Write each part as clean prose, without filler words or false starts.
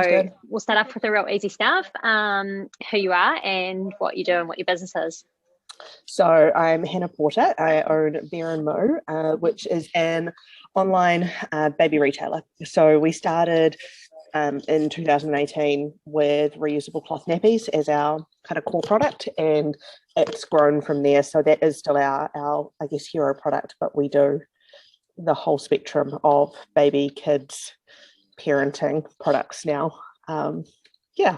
Good. We'll start off with the real easy stuff. Who you are and what you do and what your business is. So I'm Hannah Porter. I own Bear Moo, which is an online baby retailer. So we started in 2018 with reusable cloth nappies as our kind of core product, and it's grown from there. So that is still our I guess, hero product, but we do the whole spectrum of baby, kids, parenting products now. Yeah.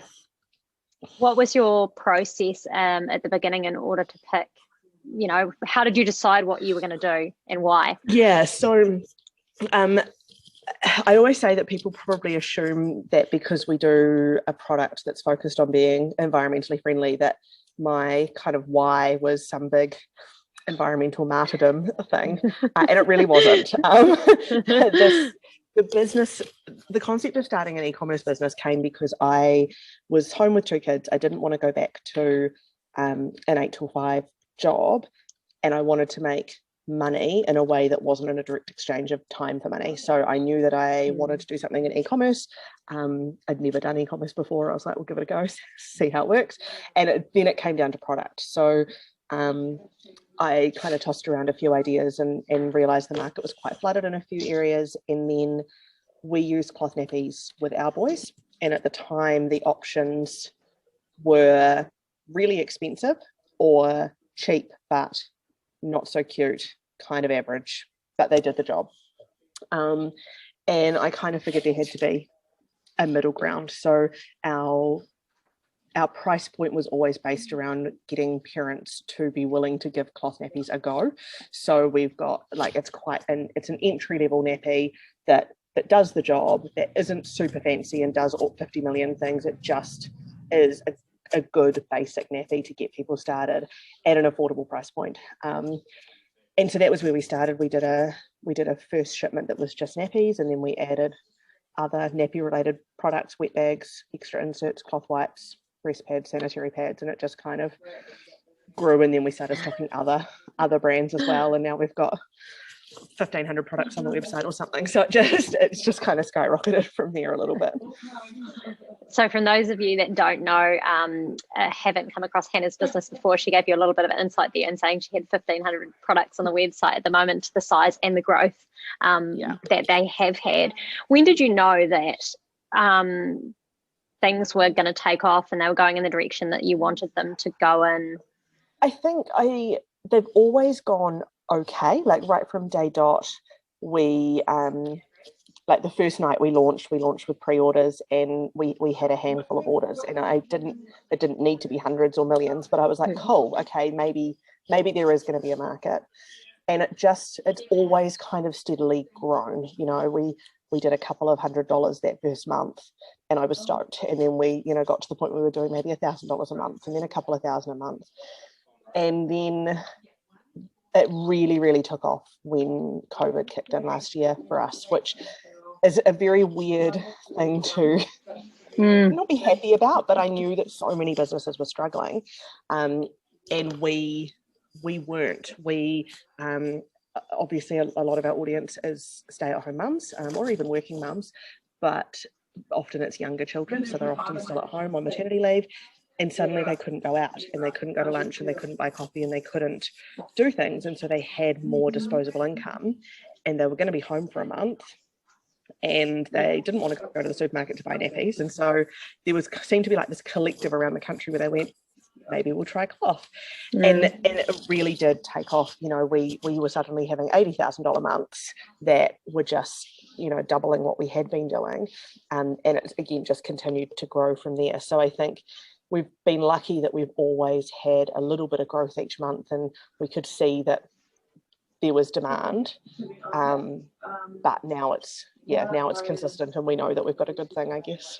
What was your process at the beginning in order to pick, how did you decide what you were going to do and why? Yeah, so I always say that people probably assume that because we do a product that's focused on being environmentally friendly, that my kind of why was some big environmental martyrdom thing, and it really wasn't. The concept of starting an e-commerce business came because I was home with two kids. I didn't want to go back to an 8 to 5 job, and I wanted to make money in a way that wasn't in a direct exchange of time for money. So I knew that I wanted to do something in e-commerce. I'd never done e-commerce before. I was like, we'll give it a go, see how it works. And then it came down to product. So I kind of tossed around a few ideas and realized the market was quite flooded in a few areas. And then we used cloth nappies with our boys. And at the time, the options were really expensive or cheap, but not so cute, kind of average, but they did the job. And I kind of figured there had to be a middle ground. So our price point was always based around getting parents to be willing to give cloth nappies a go. So we've got it's an entry level nappy that does the job, that isn't super fancy and does all 50 million things. It just is a good basic nappy to get people started at an affordable price point. And so that was where we started. We did a first shipment that was just nappies, and then we added other nappy related products, wet bags, extra inserts, cloth wipes, breast pads, sanitary pads, and it just kind of grew. And then we started stocking other brands as well, and now we've got 1,500 products on the website or something. So it's just kind of skyrocketed from there a little bit. So from those of you that don't know, haven't come across Hannah's business before, she gave you a little bit of an insight there in saying she had 1,500 products on the website at the moment, the size and the growth that they have had. When did you know that things were going to take off and they were going in the direction that you wanted them to go in? I think they've always gone okay. Like right from day dot, we like the first night we launched with pre-orders, and we had a handful of orders, and it didn't need to be hundreds or millions, but I was like, cool, okay, maybe there is going to be a market. And it's always kind of steadily grown. We did a couple of $100 that first month, and I was stoked. And then we, got to the point where we were doing maybe $1,000 a month, and then a couple of thousand a month. And then it really, really took off when COVID kicked in last year for us, which is a very weird thing to not be happy about. But I knew that so many businesses were struggling, and we weren't. Obviously a lot of our audience is stay-at-home mums or even working mums, but often it's younger children, so they're often still at home on maternity leave, and suddenly they couldn't go out, and they couldn't go to lunch, and they couldn't buy coffee, and they couldn't do things, and so they had more disposable income, and they were going to be home for a month, and they didn't want to go to the supermarket to buy nappies. And so there seemed to be like this collective around the country where they went, maybe we'll try cloth. And it really did take off. We were suddenly having $80,000 months that were just, doubling what we had been doing. And it, again, just continued to grow from there. So I think we've been lucky that we've always had a little bit of growth each month, and we could see that there was demand. But now it's consistent, and we know that we've got a good thing, I guess.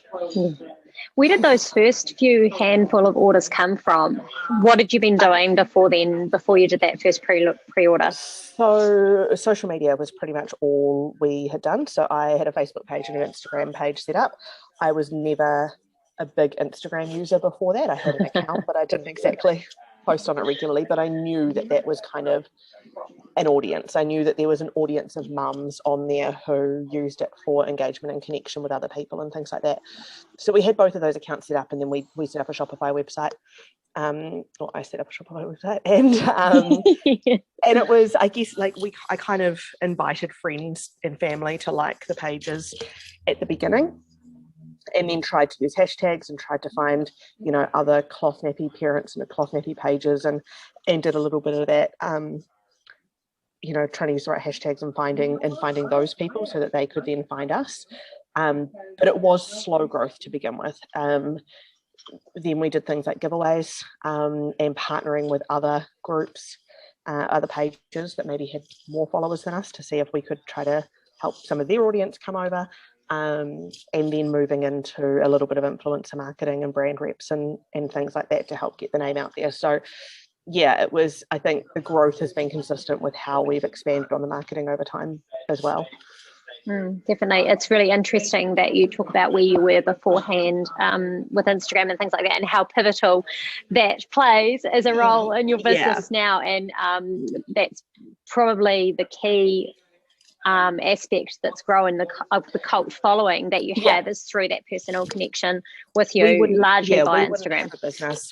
Where did those first few handful of orders come from? What had you been doing before you did that first pre-order? So social media was pretty much all we had done. So I had a Facebook page and an Instagram page set up. I was never a big Instagram user before that. I had an account, but I didn't exactly post on it regularly, but I knew that that was kind of an audience. I knew that there was an audience of mums on there who used it for engagement and connection with other people and things like that. So we had both of those accounts set up, and then we set up a Shopify website. Or I set up a Shopify website, and and it was, I guess, like I kind of invited friends and family to like the pages at the beginning, and then tried to use hashtags and tried to find, you know, other cloth nappy parents and cloth nappy pages, and did a little bit of that, you know, trying to use the right hashtags and finding those people so that they could then find us. But it was slow growth to begin with. Then we did things like giveaways, and partnering with other groups, other pages that maybe had more followers than us, to see if we could try to help some of their audience come over, and then moving into a little bit of influencer marketing and brand reps and things like that to help get the name out there. So yeah, it was, I think the growth has been consistent with how we've expanded on the marketing over time as well. Definitely. It's really interesting that you talk about where you were beforehand with Instagram and things like that, and how pivotal that plays as a role in your business now. And that's probably the key aspect that's growing of the cult following that you have, is through that personal connection with you, largely via Instagram.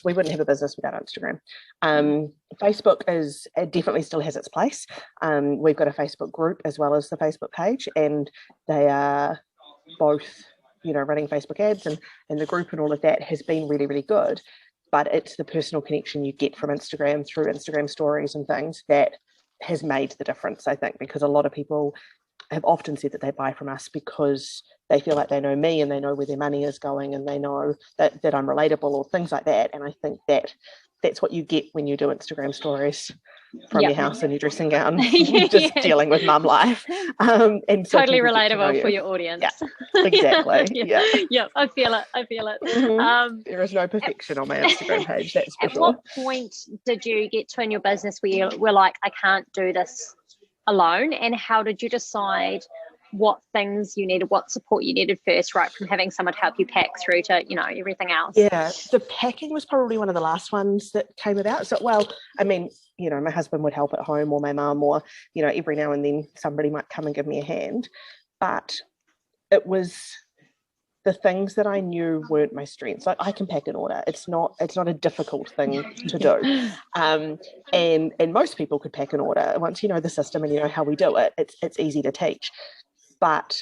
We wouldn't have a business without Instagram. Facebook it definitely still has its place. We've got a Facebook group as well as the Facebook page, and they are both, you know, running Facebook ads, and the group and all of that has been really, really good. But it's the personal connection you get from Instagram through Instagram stories and things that has made the difference, I think, because a lot of people have often said that they buy from us because they feel like they know me and they know where their money is going, and they know that I'm relatable or things like that. And I think that's what you get when you do Instagram stories from your house in your dressing gown, just dealing with mum life. And so totally relatable for your audience. Yeah, exactly. Yeah, I feel it. Mm-hmm. There is no perfection on my Instagram page, that's for sure. At what point did you get to in your business where you were like, I can't do this alone? And how did you decide what things you needed, what support you needed first, right from having someone help you pack through to, you know, everything else? Yeah, the packing was probably one of the last ones that came about. So, well, I mean, you know, my husband would help at home, or my mum, or, you know, every now and then somebody might come and give me a hand. But it was the things that I knew weren't my strengths. Like, I can pack an order. It's not a difficult thing to do. And most people could pack an order. Once you know the system and you know how we do it, it's easy to teach. But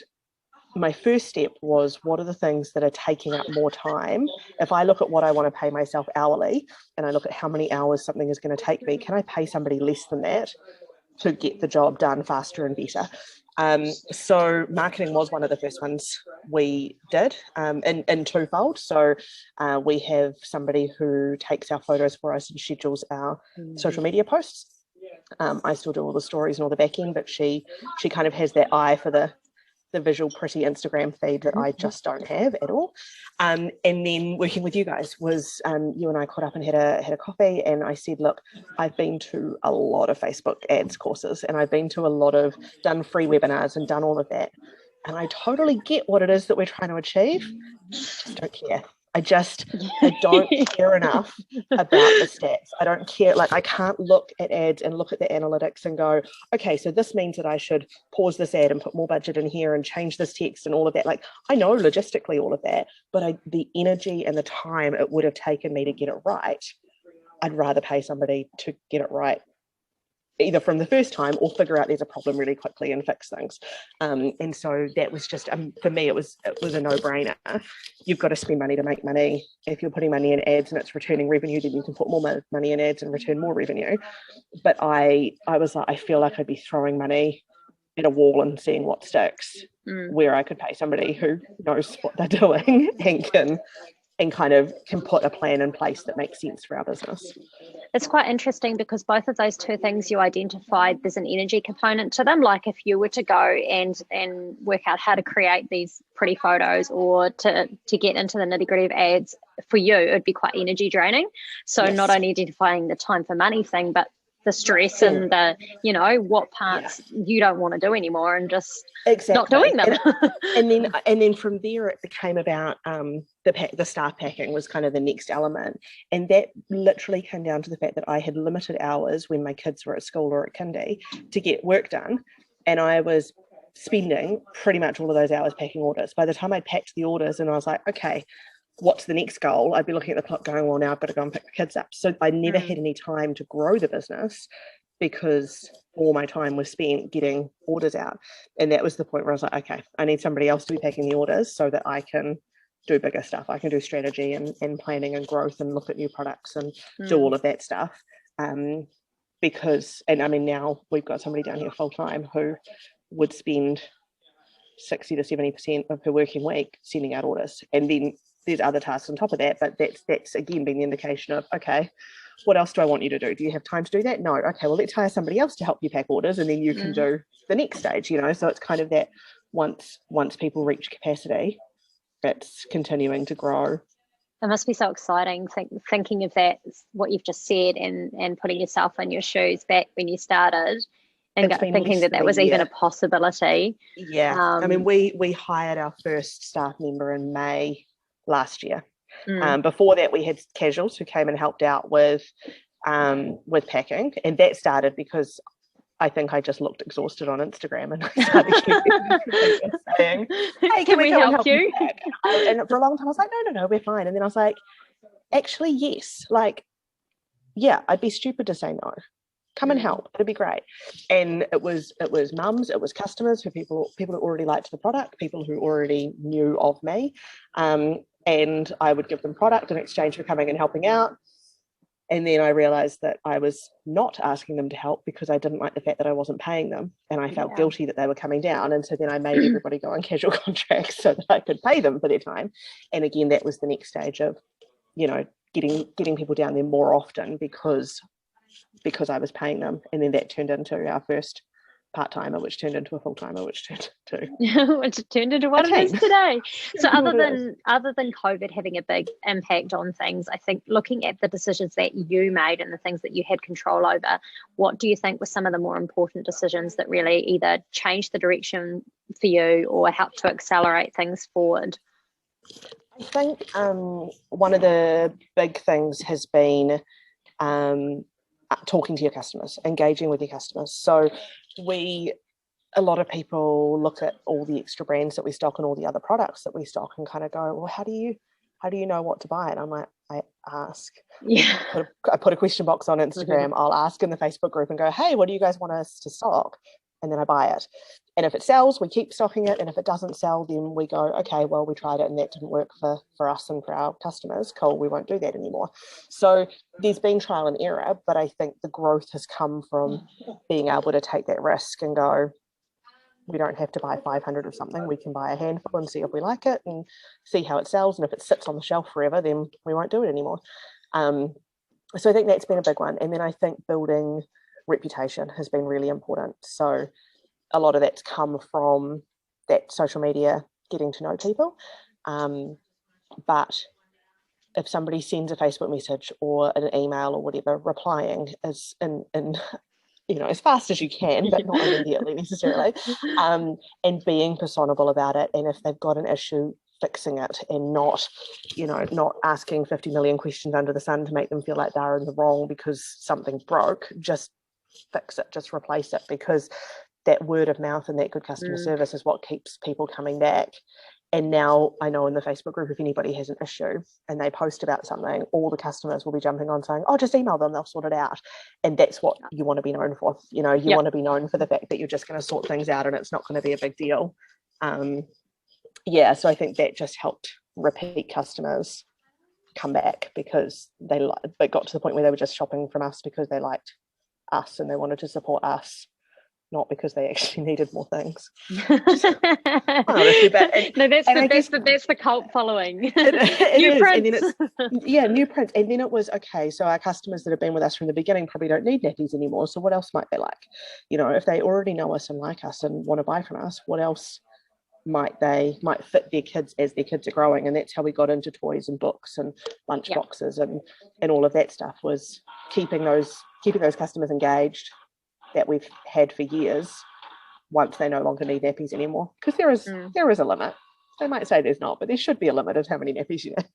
my first step was, what are the things that are taking up more time? If I look at what I want to pay myself hourly, and I look at how many hours something is going to take me, can I pay somebody less than that to get the job done faster and better? So marketing was one of the first ones we did, in twofold. So we have somebody who takes our photos for us and schedules our social media posts. I still do all the stories and all the back end, but she kind of has that eye for the visual, pretty Instagram feed that I just don't have at all. And then working with you guys was, you and I caught up and had a coffee, and I said, look, I've been to a lot of Facebook ads courses, and I've been to a lot of, done free webinars and done all of that. And I totally get what it is that we're trying to achieve. Just don't care. I don't care enough about the stats. I don't care. Like, I can't look at ads and look at the analytics and go, okay, so this means that I should pause this ad and put more budget in here and change this text and all of that. Like, I know logistically all of that, but the energy and the time it would have taken me to get it right, I'd rather pay somebody to get it right, either from the first time or figure out there's a problem really quickly and fix things. And so that was just, for me, it was a no-brainer. You've got to spend money to make money. If you're putting money in ads and it's returning revenue, then you can put more money in ads and return more revenue. But I was like, I feel like I'd be throwing money at a wall and seeing what sticks, where I could pay somebody who knows what they're doing and kind of can put a plan in place that makes sense for our business. It's quite interesting because both of those two things you identified, there's an energy component to them. Like, if you were to go and work out how to create these pretty photos, or to get into the nitty-gritty of ads, for you, it would be quite energy draining. So Not only identifying the time for money thing, but the stress and the, you know, what parts you don't want to do anymore, and just not doing them. and then from there it became about the staff packing was kind of the next element, and that literally came down to the fact that I had limited hours when my kids were at school or at kindy to get work done, and I was spending pretty much all of those hours packing orders. By the time I'd packed the orders and I was like, okay, what's the next goal? I'd be looking at the clock going, well, now I've got to go and pick the kids up. So I never had any time to grow the business because all my time was spent getting orders out. And that was the point where I was like, okay, I need somebody else to be packing the orders so that I can do bigger stuff. I can do strategy and planning and growth and look at new products and do all of that stuff. Because, and I mean, now we've got somebody down here full time who would spend 60 to 70% of her working week sending out orders. And then there's other tasks on top of that, but that's again been the indication of, okay, what else do I want you to do? Do you have time to do that? No. Okay, well, let's hire somebody else to help you pack orders, and then you can do the next stage, you know. So it's kind of that once people reach capacity, it's continuing to grow. It must be so exciting thinking of that, what you've just said, and putting yourself in your shoes back when you started, and thinking that was even a possibility. Yeah. I mean, we hired our first staff member in May last year. Before that, we had casuals who came and helped out with packing, and that started because I think I just looked exhausted on Instagram, and I started saying, hey, can we help you? And for a long time I was like, no, we're fine. And then I was like, actually, yes, like, yeah, I'd be stupid to say no. Come and help, it'd be great. And it was mums, it was customers, people who already liked the product, people who already knew of me, and I would give them product in exchange for coming and helping out. And then I realized that I was not asking them to help because I didn't like the fact that I wasn't paying them, and I felt guilty that they were coming down. And so then I made everybody go on casual contracts so that I could pay them for their time. And again, that was the next stage of, you know, getting people down there more often because I was paying them. And then that turned into our first part-timer, which turned into a full-timer, which turned into what it is today. So other than COVID having a big impact on things, I think looking at the decisions that you made and the things that you had control over, what do you think were some of the more important decisions that really either changed the direction for you or helped to accelerate things forward? I think one of the big things has been talking to your customers, engaging with your customers. So a lot of people look at all the extra brands that we stock and all the other products that we stock and kind of go, well, how do you know what to buy? And I'm like, I ask. Yeah. I put a question box on Instagram. I'll ask in the Facebook group and go, hey, what do you guys want us to stock? And then I buy it. And if it sells, we keep stocking it. And if it doesn't sell, then we go, okay, well, we tried it and that didn't work for us and for our customers. Cool, we won't do that anymore. So there's been trial and error, but I think the growth has come from being able to take that risk and go, we don't have to buy 500 of something. We can buy a handful and see if we like it and see how it sells. And if it sits on the shelf forever, then we won't do it anymore. So I think that's been a big one. And then I think building reputation has been really important. So a lot of that's come from that social media, getting to know people. But if somebody sends a Facebook message or an email or whatever, replying is in you know, as fast as you can, but not immediately necessarily, and being personable about it. And if they've got an issue, fixing it, and not asking 50 million questions under the sun to make them feel like they're in the wrong because something broke. Just fix it, just replace it, because that word of mouth and that good customer service is what keeps people coming back. And now I know in the Facebook group, if anybody has an issue and they post about something, all the customers will be jumping on saying, oh, just email them, they'll sort it out. And that's what you want to be known for. You know, you want to be known for the fact that you're just going to sort things out and it's not going to be a big deal. So I think that just helped repeat customers come back because they got to the point where they were just shopping from us because they liked us and they wanted to support us, not because they actually needed more things. That's the cult following. New prints. New prints. And then it was, okay, so our customers that have been with us from the beginning probably don't need nappies anymore. So what else might they like? You know, if they already know us and like us and want to buy from us, what else might fit their kids as their kids are growing. And that's how we got into toys and books and lunch boxes and all of that stuff, was keeping those customers engaged that we've had for years once they no longer need nappies anymore. Because there is a limit. They might say there's not, but there should be a limit of how many nappies you need.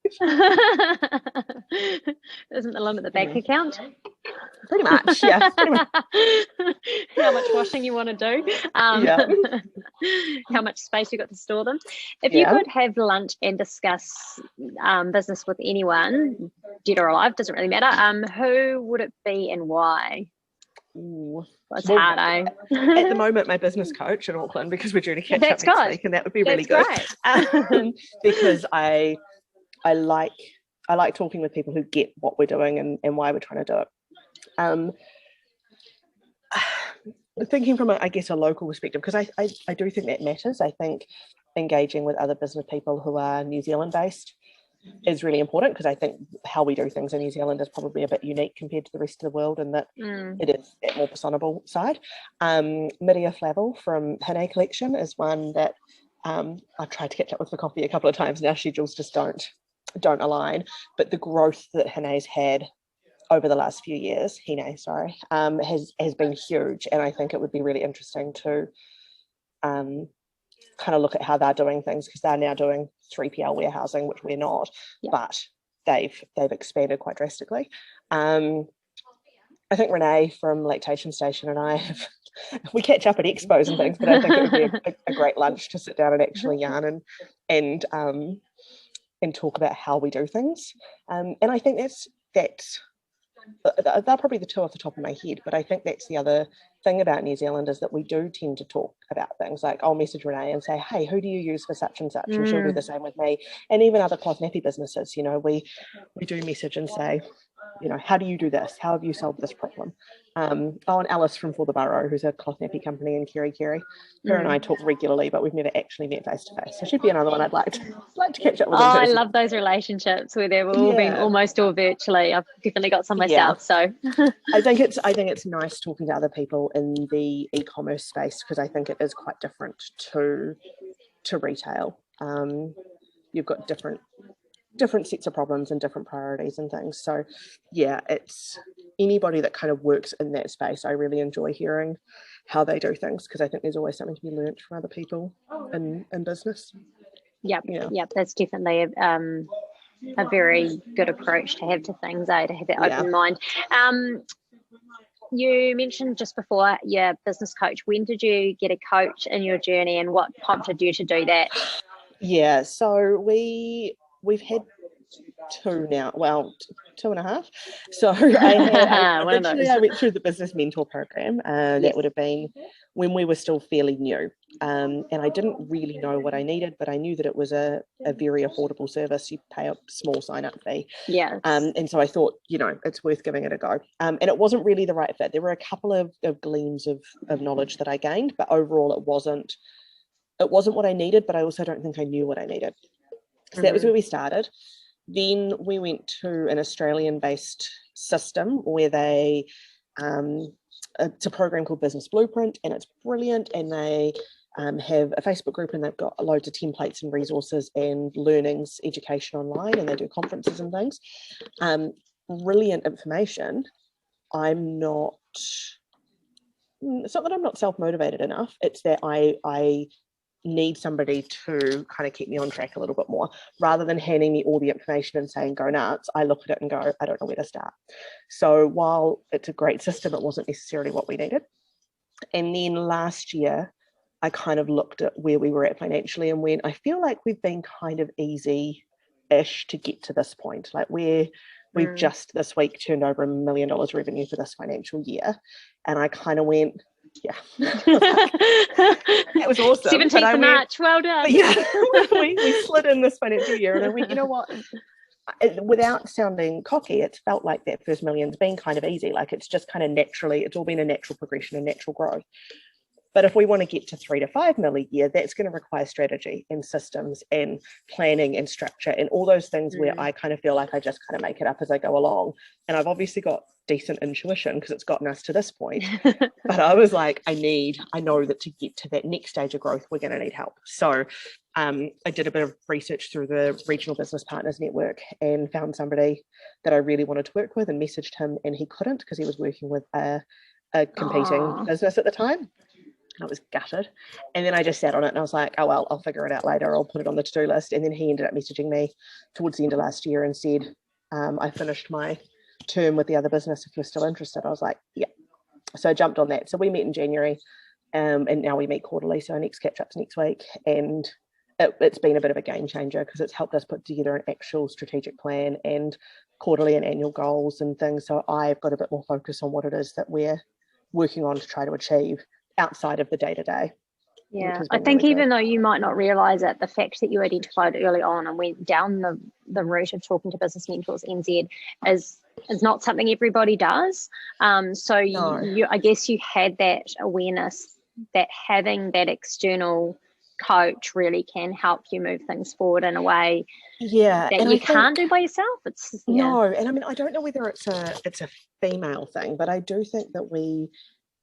Isn't the limit the bank account? Pretty much, yeah. Pretty much. How much washing you want to do, how much space you got to store them. If you could have lunch and discuss business with anyone, dead or alive, doesn't really matter, who would it be and why? Ooh. That's hard, eh? At the moment, my business coach in Auckland, because we're due to catch up next week, and that would be really good. Because I like talking with people who get what we're doing and why we're trying to do it. Thinking from a local perspective, because I do think that matters. I think engaging with other business people who are New Zealand based is really important, because I think how we do things in New Zealand is probably a bit unique compared to the rest of the world, and that it is that more personable side. Miria Flavel from Hene Collection is one that I've tried to catch up with for coffee a couple of times now. Schedules just don't align, but the growth that Hene's had over the last few years, has been huge, and I think it would be really interesting to kind of look at how they're doing things, because they're now doing 3PL warehousing, which we're not, but they've expanded quite drastically. I think Renee from Lactation Station and I we catch up at expos and things, but I think it would be a great lunch to sit down and actually yarn and talk about how we do things. And I think that's they're probably the two off the top of my head, but I think that's the other thing about New Zealand, is that we do tend to talk about things. Like, I'll message Renee and say, hey, who do you use for such and such? And she'll do the same with me. And even other cloth nappy businesses, we do message and say, how do you do this? How have you solved this problem? And Alice from For the Borough, who's a cloth nappy company in Kerikeri, her and I talk regularly, but we've never actually met face to face. So she'd be another one I'd like to catch up with. I love those relationships where they've all been almost all virtually. I've definitely got some myself. So I think it's nice talking to other people in the e-commerce space, because I think it is quite different to retail. You've got different sets of problems and different priorities and things. So it's anybody that kind of works in that space. I really enjoy hearing how they do things, because I think there's always something to be learnt from other people in business. Yep, that's definitely a very good approach to have to things, to have that open mind. You mentioned just before your business coach. When did you get a coach in your journey, and what prompted you to do that? Yeah, so we've had two now, 2.5. So I went through the business mentor program. That would have been when we were still fairly new, and I didn't really know what I needed, but I knew that it was a very affordable service. You pay a small sign-up fee, and so I thought, it's worth giving it a go. And it wasn't really the right fit. There were a couple of gleams of knowledge that I gained, but overall it wasn't what I needed, but I also don't think I knew what I needed. So that was where we started. Then we went to an Australian-based system where they, it's a program called Business Blueprint, and it's brilliant. And they have a Facebook group, and they've got loads of templates and resources and learnings, education online, and they do conferences and things. Brilliant information. It's not that I'm not self-motivated enough. It's that I need somebody to kind of keep me on track a little bit more, rather than handing me all the information and saying go nuts. I look at it and go, I don't know where to start. So while it's a great system, it wasn't necessarily what we needed. And then last year I kind of looked at where we were at financially, and went, I feel like we've been kind of easy-ish to get to this point. Like we've just this week turned over $1 million revenue for this financial year, and I kind of went, that was awesome. 17th of March, well done. We slid in this financial year, and I went, you know what, without sounding cocky, it's felt like that first million's been kind of easy. Like it's just kind of naturally, it's all been a natural progression and natural growth. But if we want to get to 3 to 5 mil a year, that's going to require strategy and systems and planning and structure and all those things where I kind of feel like I just kind of make it up as I go along. And I've obviously got decent intuition because it's gotten us to this point. But I was like, I know that to get to that next stage of growth, we're going to need help. So I did a bit of research through the Regional Business Partners Network and found somebody that I really wanted to work with and messaged him, and he couldn't because he was working with a competing business at the time. I was gutted. And then I just sat on it and I was like, oh, well, I'll figure it out later. I'll put it on the to-do list. And then he ended up messaging me towards the end of last year and said, I finished my term with the other business. If you're still interested. I was like, yeah. So I jumped on that. So we met in January and now we meet quarterly. So our next catch-up's next week. And it's been a bit of a game changer because it's helped us put together an actual strategic plan and quarterly and annual goals and things. So I've got a bit more focus on what it is that we're working on to try to achieve outside of the day-to-day. Yeah, I think really even though you might not realise it, the fact that you identified early on and went down the route of talking to Business Mentors NZ is not something everybody does. So you I guess you had that awareness that having that external coach really can help you move things forward in a way that you can't do by yourself. No, and I mean, I don't know whether it's a female thing, but I do think that we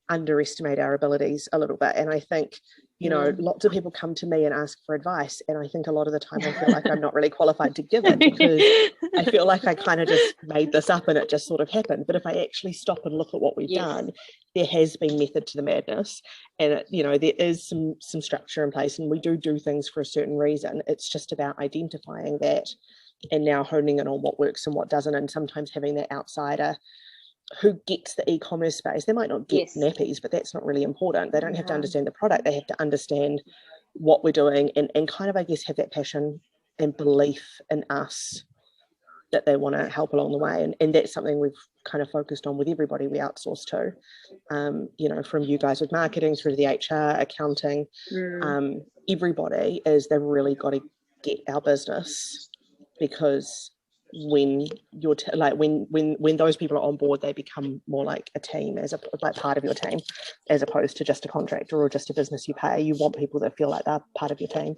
underestimate our abilities a little bit. And I think, lots of people come to me and ask for advice, and I think a lot of the time I feel like I'm not really qualified to give it because I feel like I kind of just made this up and it just sort of happened. But if I actually stop and look at what we've done, there has been method to the madness, and there is some structure in place, and we do things for a certain reason. It's just about identifying that and now honing in on what works and what doesn't, and sometimes having that outsider who gets the e-commerce space. They might not get nappies, but that's not really important. They don't have to understand the product. They have to understand what we're doing and kind of, I guess, have that passion and belief in us that they want to help along the way. And that's something we've kind of focused on with everybody we outsource to, from you guys with marketing through to the HR, accounting, everybody is they've really got to get our business, because when you're when those people are on board, they become more like a team, like part of your team, as opposed to just a contractor or just a business you pay. You want people that feel like they're part of your team.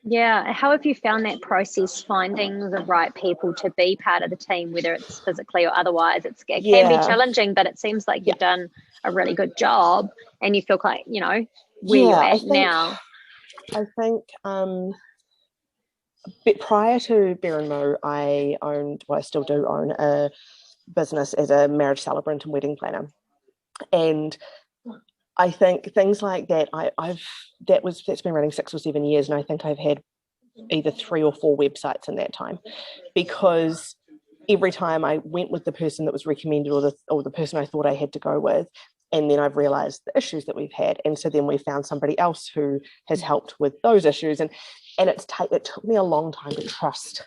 Yeah. How have you found that process, finding the right people to be part of the team, whether it's physically or otherwise? It can be challenging, but it seems like you've done a really good job, and you feel like, where you're at now. I think but prior to Bear Moo, I still do own a business as a marriage celebrant and wedding planner. And I think things like that, that's been running 6 or 7 years, and I think I've had either 3 or 4 websites in that time, because every time I went with the person that was recommended or the person I thought I had to go with, and then I've realized the issues that we've had, and so then we found somebody else who has helped with those issues, and it took me a long time to trust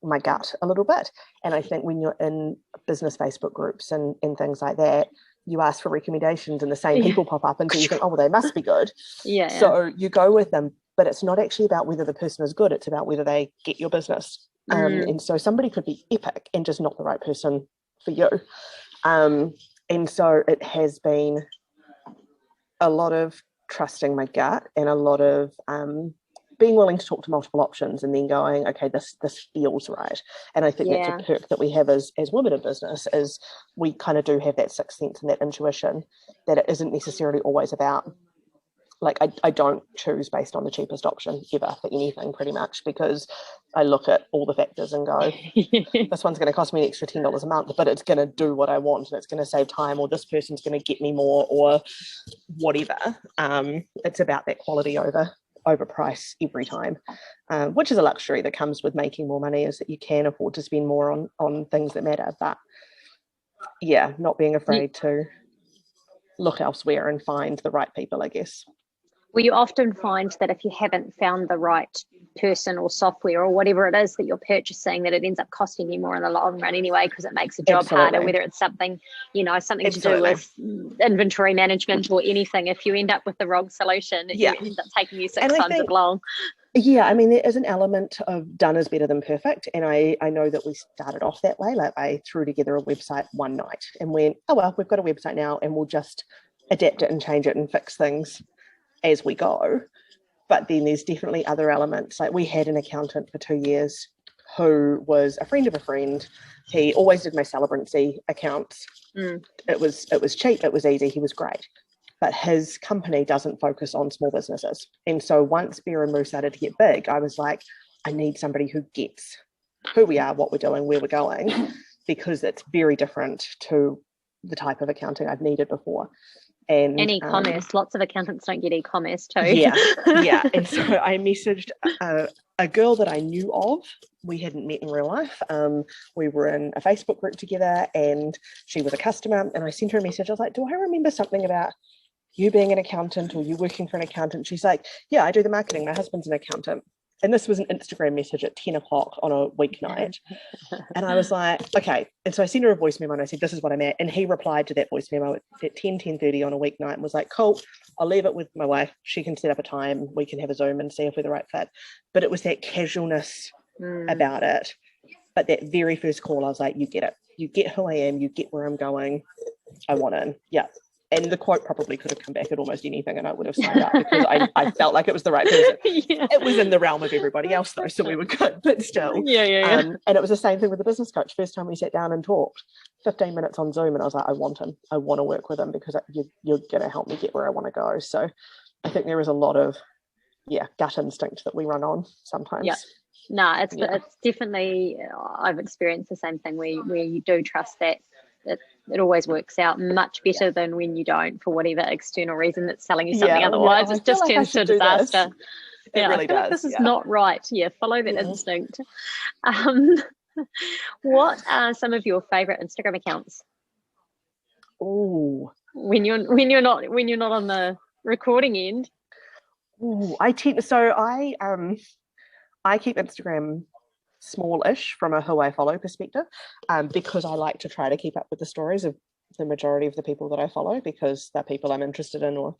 my gut a little bit. And I think when you're in business Facebook groups and things like that, you ask for recommendations and the same people pop up, and so you think, oh, well, they must be good. So you go with them, but it's not actually about whether the person is good, it's about whether they get your business. And so somebody could be epic and just not the right person for you. And so it has been a lot of trusting my gut and a lot of being willing to talk to multiple options and then going, okay, this feels right. And I think that's a perk that we have as women in business, is we kind of do have that sixth sense and that intuition, that it isn't necessarily always about, like, I don't choose based on the cheapest option ever for anything, pretty much, because I look at all the factors and go, this one's going to cost me an extra $10 a month, but it's going to do what I want and it's going to save time, or this person's going to get me more, or whatever. It's about that quality over price every time, which is a luxury that comes with making more money, is that you can afford to spend more on things that matter. But not being afraid to look elsewhere and find the right people, I guess. Well, you often find that if you haven't found the right person or software or whatever it is that you're purchasing, that it ends up costing you more in the long run anyway, because it makes the job harder, whether it's something to do with inventory management or anything. If you end up with the wrong solution, it ends up taking you 6 times as long. Yeah, I mean, there is an element of done is better than perfect. And I know that we started off that way. Like, I threw together a website one night and went, oh, well, we've got a website now and we'll just adapt it and change it and fix things as we go. But then there's definitely other elements. Like we had an accountant for 2 years who was a friend of a friend. He always did my celebrancy accounts. It was cheap, it was easy, he was great. But his company doesn't focus on small businesses. And so once Bear Moo started to get big, I was like, I need somebody who gets who we are, what we're doing, where we're going, because it's very different to the type of accounting I've needed before. And e-commerce, lots of accountants don't get e-commerce too. Yeah. And so I messaged a girl that I knew of. We hadn't met in real life. We were in a Facebook group together, and she was a customer. And I sent her a message. I was like, do I remember something about you being an accountant or you working for an accountant? She's like, yeah, I do the marketing. My husband's an accountant. And this was an Instagram message at 10 o'clock on a weeknight. And I was like, okay. And so I sent her a voice memo and I said, this is what I'm at. And he replied to that voice memo at 10:30 on a weeknight and was like, cool, I'll leave it with my wife. She can set up a time. We can have a Zoom and see if we're the right fit. But it was that casualness about it. But that very first call, I was like, you get it. You get who I am. You get where I'm going. I want in. Yeah. And the quote probably could have come back at almost anything and I would have signed up because I felt like it was the right person. Yeah. It was in the realm of everybody else though, so we were good, but still. Yeah. And it was the same thing with the business coach. First time we sat down and talked, 15 minutes on Zoom, and I was like, I want him. I want to work with him because you're going to help me get where I want to go. So I think there is a lot of, gut instinct that we run on sometimes. Yeah. No, it's definitely, I've experienced the same thing where you do trust that it always works out much better than when you don't, for whatever external reason that's telling you something otherwise. It just turns to a disaster. It really does. Like this is not right. Follow that instinct. What are some of your favorite Instagram accounts? Oh, when you're not on the recording end. I keep Instagram smallish from a who I follow perspective, because I like to try to keep up with the stories of the majority of the people that I follow because they're people I'm interested in or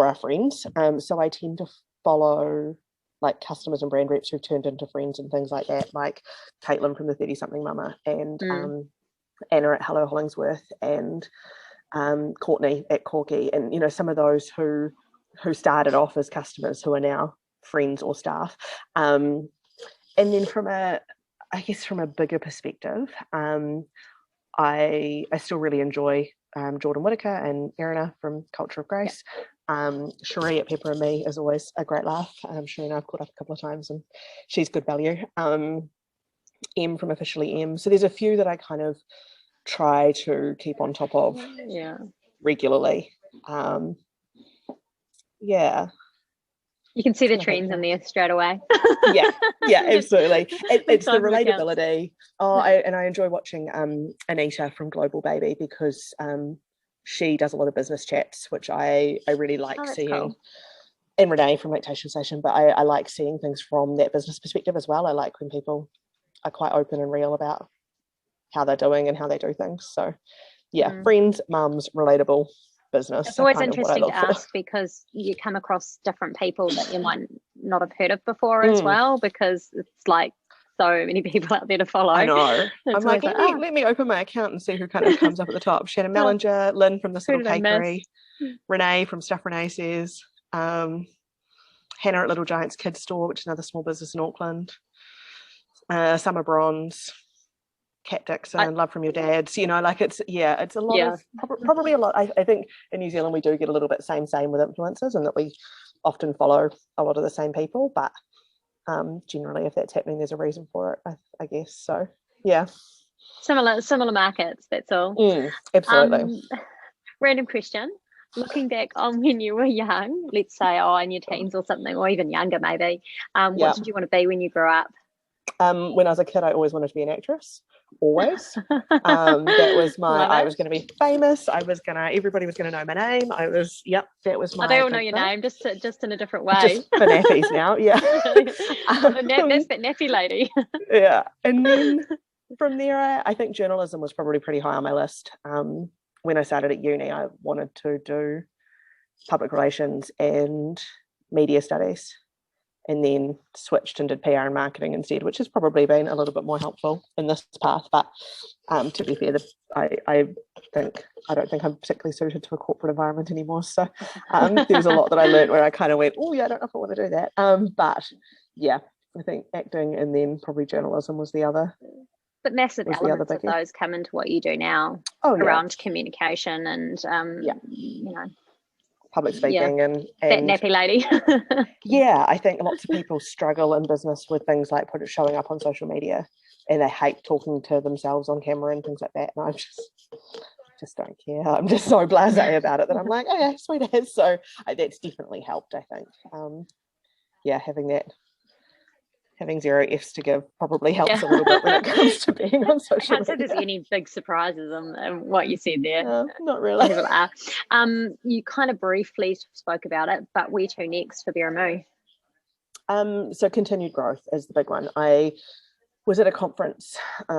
are friends. So I tend to follow like customers and brand reps who've turned into friends and things like that, like Caitlin from the 30 something mama and Anna at Hello Hollingsworth and Courtney at Corky, and some of those who started off as customers who are now friends or staff. And then from a bigger perspective, I still really enjoy Jordan Whitaker and Erina from Culture of Grace. Cherie at Pepper and Me is always a great laugh. Cherie and I've caught up a couple of times and she's good value. Em from Officially Em. So there's a few that I kind of try to keep on top of regularly. You can see the trends in there straight away. yeah, absolutely. It's the relatability. I enjoy watching Anita from Global Baby because she does a lot of business chats, which I really like seeing. Cool. And Renee from Lactation Station, but I like seeing things from that business perspective as well. I like when people are quite open and real about how they're doing and how they do things. So friends, mums, relatable business. It's always interesting to ask because you come across different people that you might not have heard of before as well, because it's like so many people out there to follow. I know. I'm like, let me open my account and see who kind of comes up at the top. Shannon Mellinger, Lynn from This Little Cakery, Renee from Stuff Renee Says, Hannah at Little Giants Kids Store, which is another small business in Auckland, Summer Bronze, Kat Dixon, Love from Your Dads, it's a lot of probably a lot. I think in New Zealand we do get a little bit same with influencers, and that we often follow a lot of the same people, but generally if that's happening there's a reason for it, I guess. So similar markets, that's all. Absolutely. Random question, looking back on when you were young, let's say in your teens or something, or even younger maybe, what did you want to be when you grew up? When I was a kid I always wanted to be an actress. Always. That was I was going to be famous. Everybody was going to know my name. That was my. They all know your name, just in a different way. Just for nappies now, That's that nappy lady. And then from there, I think journalism was probably pretty high on my list. When I started at uni, I wanted to do public relations and media studies. and then switched and did PR and marketing instead, which has probably been a little bit more helpful in this path. But to be fair, I don't think I'm particularly suited to a corporate environment anymore. So there's a lot that I learned where I kind of went, oh yeah, I don't know if I want to do that. But yeah, I think acting and then probably journalism was the other. But massive elements of those come into what you do now around communication and you know, public speaking and that nappy lady. Yeah, I think lots of people struggle in business with things like showing up on social media, and they hate talking to themselves on camera and things like that. And I just don't care. I'm just so blasé about it that I'm like, oh yeah, sweet as. So that's definitely helped, I think. Having 0 F's to give probably helps a little bit when it comes to being on social media. I can't say there's any big surprises in what you said there. No, not really. People are. You kind of briefly spoke about it, but where to next for Bear Moo? So continued growth is the big one. I was at a conference, I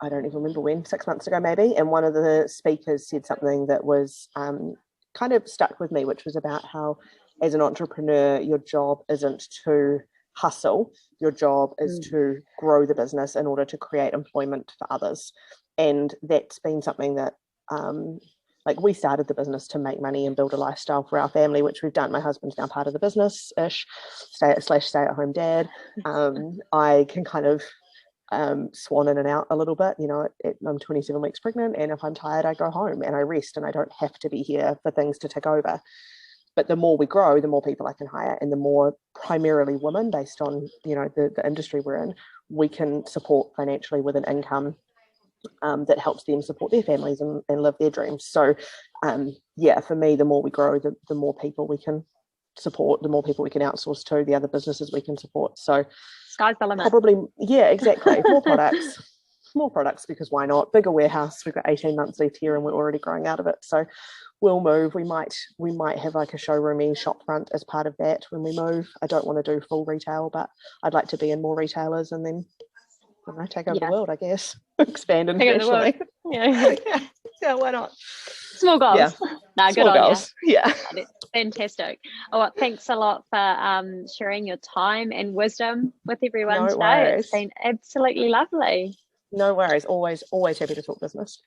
don't even remember when, 6 months ago maybe, and one of the speakers said something that was kind of stuck with me, which was about how as an entrepreneur, your job isn't to hustle, your job is to grow the business in order to create employment for others. And that's been something that we started the business to make money and build a lifestyle for our family, which we've done. My husband's now part of the business-ish, stay-at-home dad. I can kind of swan in and out a little bit. You know, I'm 27 weeks pregnant, and if I'm tired, I go home and I rest, and I don't have to be here for things to tick over. But the more we grow, the more people I can hire, and the more primarily women, based on, you know, the industry we're in, we can support financially with an income that helps them support their families and live their dreams. So for me, the more we grow, the more people we can support, the more people we can outsource to, the other businesses we can support. So sky's the limit. Probably, yeah, exactly. More products, because why not? Bigger warehouse. We've got 18 months left here and we're already growing out of it. So we'll move. We might have like a showroomy shop front as part of that when we move. I don't want to do full retail, but I'd like to be in more retailers and then take over the world, I guess. Expand internationally. Yeah, why not? Small goals. Yeah. No, good on goals. You. Yeah. Fantastic. Oh, well, thanks a lot for sharing your time and wisdom with everyone today. Worries. It's been absolutely lovely. No worries. Always happy to talk business.